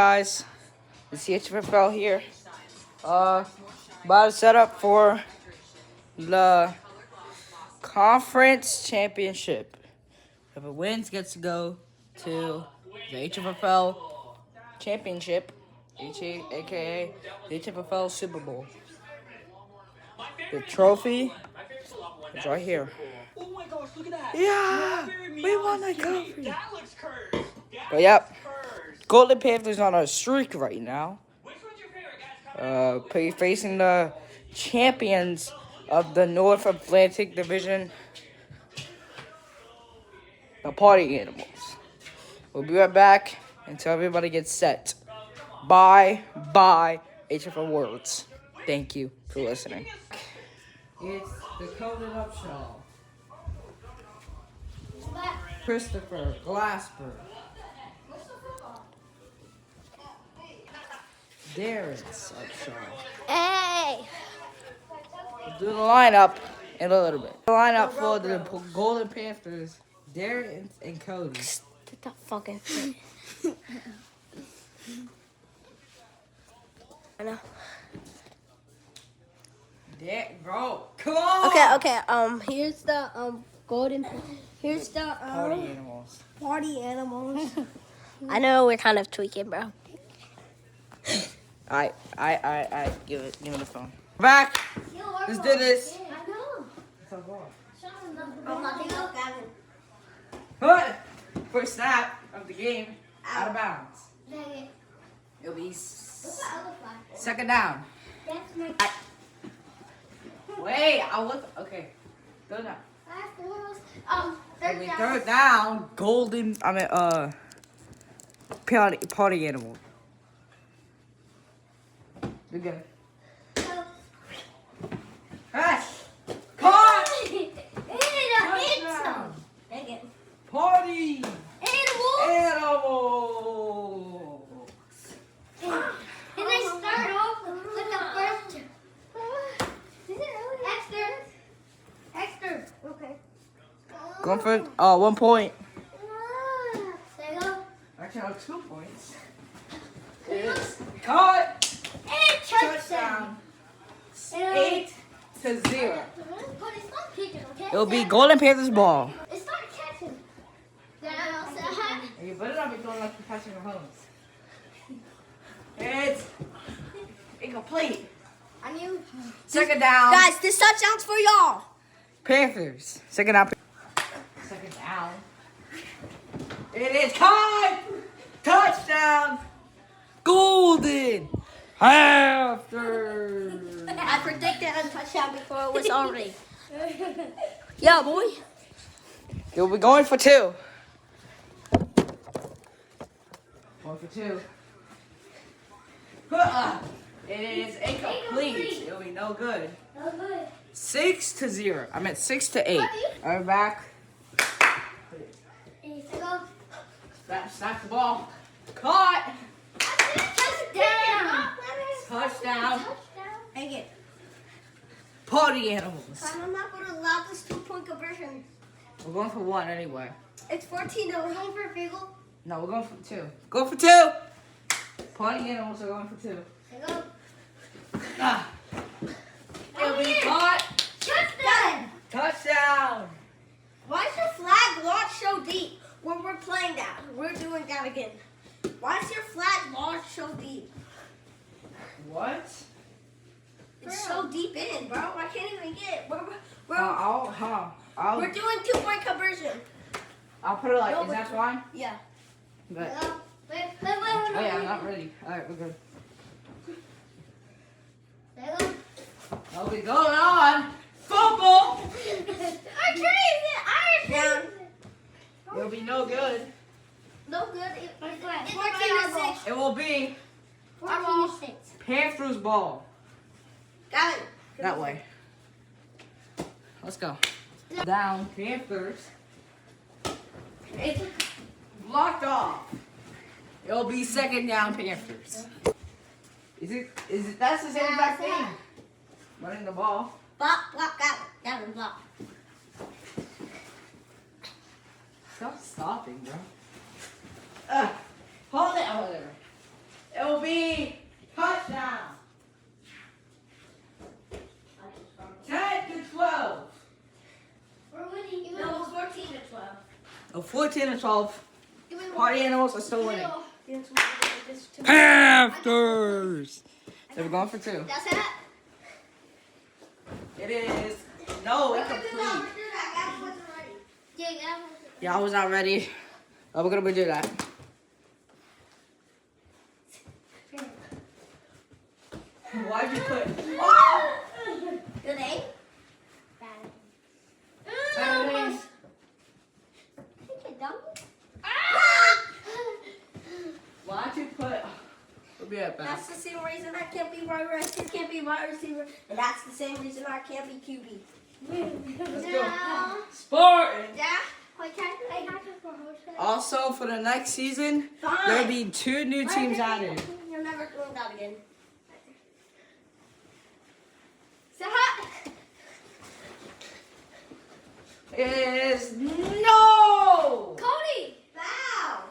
Guys, the CHFL here. About to set up for the conference championship. Whoever wins gets to go to the HFL championship, aka the HFL Super Bowl. The trophy is right here. Oh my gosh, look at that. Yeah, we won the trophy. That looks cursed. But yep, Golden Panthers on a streak right now. Facing the champions of the North Atlantic Division, the Party Animals. We'll be right back until everybody gets set. Bye, HFL Words. Thank you for listening. It's the Coded Up Show. Christopher Glasper. Darren's Upshaw. Hey! We'll do the lineup in a little bit. The lineup for the Golden Panthers, Darren and Cody. Get the fucking thing. I know. Bro, come on! Okay. Here's the golden. Here's the Party Animals. Party animals. I know we're kind of tweaking, bro. I give it the phone. Back. Let's do this. What? First snap of the game, out of bounds. It'll be second down. Wait, okay. Third down. It'll be third down. Party animal. You're good. Crash! Caught! Touchdown! Party! Animals! And I start off with the first. Extra. Okay. Going for 1 point. There you go. Actually, I have 2 points. It's caught! And touchdown. 8-0. But it's not kicking, okay? It'll be Golden Panthers ball. It's not catching. And you better not be throwing like you're passing your homes. It's incomplete. I knew. Second down. Guys, this touchdown's for y'all. Panthers. Second down. Second down. It is caught. Touchdown. Golden Panthers. I predicted a touchdown before it was already. Yeah, boy. You'll be going for 2. Going for 2. It is incomplete. It'll be no good. 6-0. I meant 6-8. I'm back. Snap the ball. Caught. Touchdown. Dang it. Party animals. I'm not going to allow this 2-point conversion. We're going for 1 anyway. It's 14 though. We're going for a field goal. No, we're going for 2. Go for 2. Party animals are going for 2. There you go. It'll be caught. Touchdown. Touchdown. Why is your flag launched so deep when we're playing that? We're doing that again. Why is your flag launched so deep? What? It's so deep in, bro. I can't even get it. We're doing 2-point conversion. I'll put it like, No, is but- that fine? Yeah. But, Wait. oh yeah, I'm not ready. Alright, we're good. I'll be going on. Football! Down. It'll be no good. No good. It's 14-6. It will be 14-6. Panthers ball. Got it. That way. Let's go. Down, Panthers. It's blocked off. It'll be second down, Panthers. Is it, that's the same exact thing. Running the ball. Block, got it. Got it, block. Stop stopping, bro. Hold it. 14-12. Party animals are still winning. Dance. Panthers. So we're going for 2. That's it? It is. No, it's complete. Yeah, I was not ready. Oh, we're gonna do that. Why'd you put? Oh! Good aim? Bad. Why'd you put? We'll be right back. That's the same reason I can't be wide receiver, can't be wide receiver, and that's the same reason I can't be QB. Let's go. Spartan. Yeah. I Also, for the next season, Fine. there'll be 2 new teams added. You're never doing that again. Say hi. Is no. Cody. Foul.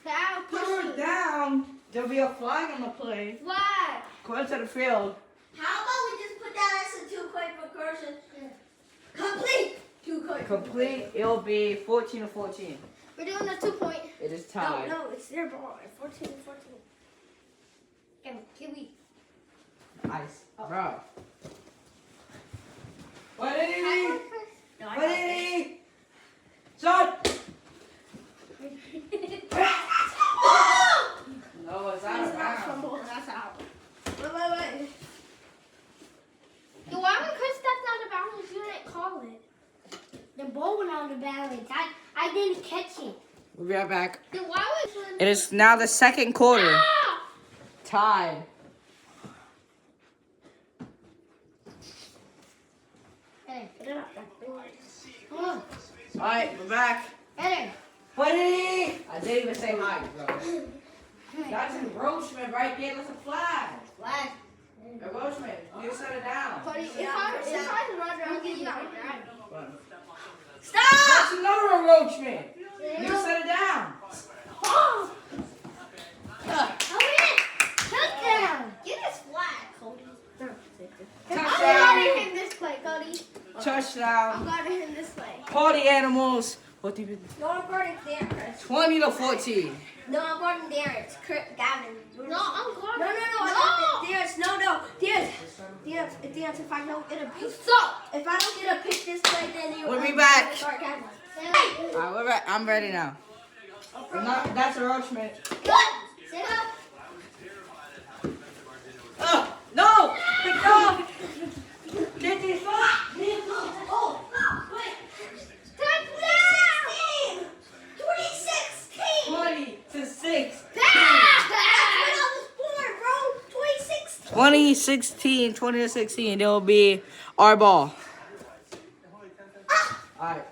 Foul. Put her down. There'll be a flag on the play. Why? Go into the field. How about we just put that as a 2-point recursion? Complete. 2-point. Complete. It'll be 14-14. We're doing a 2-point. It is tied. No, it's their ball. 14-14. Can we? Nice, bro. What did he? No, What did he? Shot. No, it's out of bounds. That's out. Wait. Yo, why would Chris step out of bounds? You didn't call it. The ball went out of bounds. I didn't catch it. We'll be right back. Then why would It is now the second quarter. Ah! Tied. Hey, put it up. Come on. All right, we're back. Hey. What did he? I didn't even say hi, bro. That's encroachment right there. That's a flag. Flag. Encroachment. You set it down. Cody, if I run around, you got What? Stop! That's another encroachment. You set it down. Oh! Touchdown! Get his flag, Cody. I'm Touchdown. guarding him this play, Cody. I'm Touchdown. guarding him this play. Party animals. What do you? No, I'm guarding Darren, Chris. 20-14. No, I'm guarding Darren. It's Gavin. No, I'm guarding. No. Darren, if I don't get a pick, if I don't get a pick this play, then you. We'll be back. Start Gavin. All right, we're ready. I'm ready now. That's encroachment. Sit up. No! Pick up! Get this up! Oh, wait. Touchdown! 2016! 20-6. That's 2016, 20-16. It'll be our ball. Alright.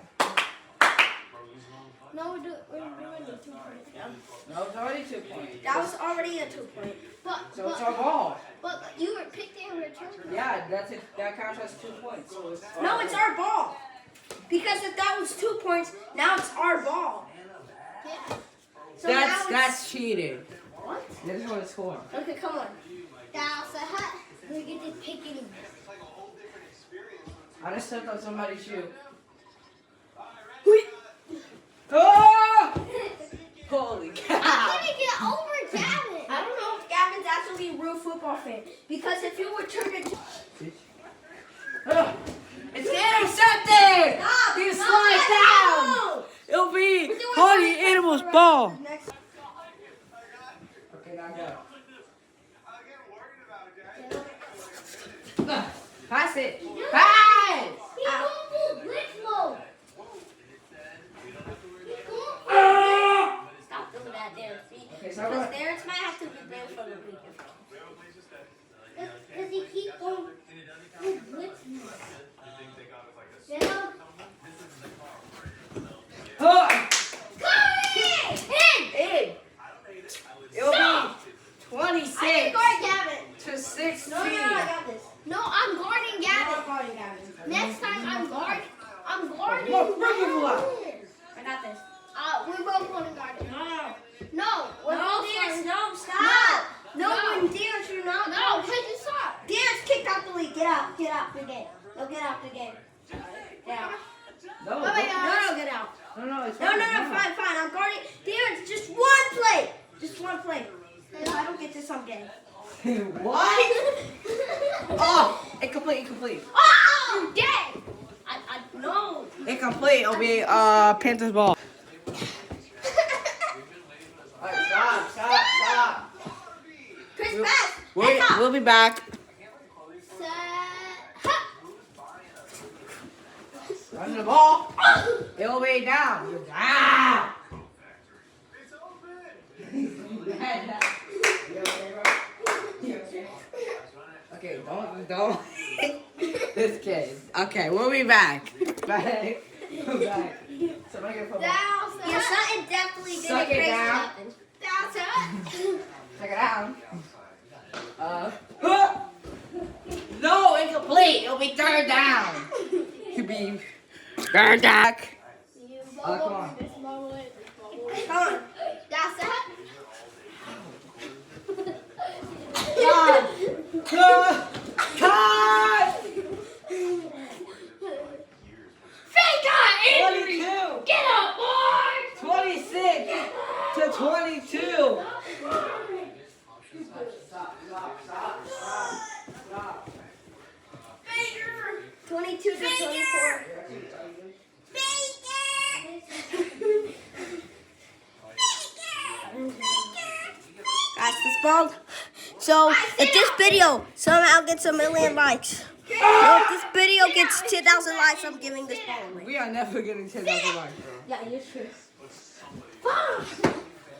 No, we're doing the 2 points now. No, it's already 2 points. That was already a 2-point. So it's our ball. But you were picked in return. Yeah, that's it. That counts as 2 points. So it's No, it's our ball. Because if that was 2 points, now it's our ball. Yeah. So that's cheating. What? This is what it's for. Okay, come on. That's a hat. We get to pick it. I just stepped on somebody's shoe. Oh! Holy cow! How did it get over Gavin? I don't know if Gavin's actually a real football fan. Because if you were turned into... It's intercepted! Stop! You No, slide down! It'll be Party Animals ball! Next. Okay, now go. Pass it! Pass! He's going full blitz mode. Stop doing that, Darren. Okay, so Because Darren might have to be banned from the league. Does he keep going full blitz mode? In! It'll be 26 to 16. No, I got this. No, I'm guarding Gavin. Next time I'm guarding. Look, bring it up. I got this. We both want to guard it. No. Dance, no, stop. No, when Dance, you're not. No, because you saw. Dance kicked out the league. Get out the game. No, get out the game. Get out. No, No, get out. no, it's No, fine. fine. get this, I'm gay. What? Oh, incomplete. Oh, I'm gay. I know. Incomplete. It'll be Panthers ball. Alright, stop. Chris, pass. We'll be back. Set. Hop. Run the ball. It'll be down. You're down. Okay, don't. This kid. Okay, we'll be back. Back. Somebody get football. Down, set. Yeah, something definitely didn't Suck it crazy down. happen. Down, set. Check it out. No, incomplete. It'll be third down. It'll be third down. Come on. Come on. Down, set. Cut! Fake out, Andrew. 22. Get up, boy. 26 to 22. Stop. 22 to 24. Guys, this ball. So, if this video somehow gets 1 million likes, no, if this video gets 10,000 likes, I'm giving this ball away. We are never getting 10,000 likes, bro. Yeah, you should.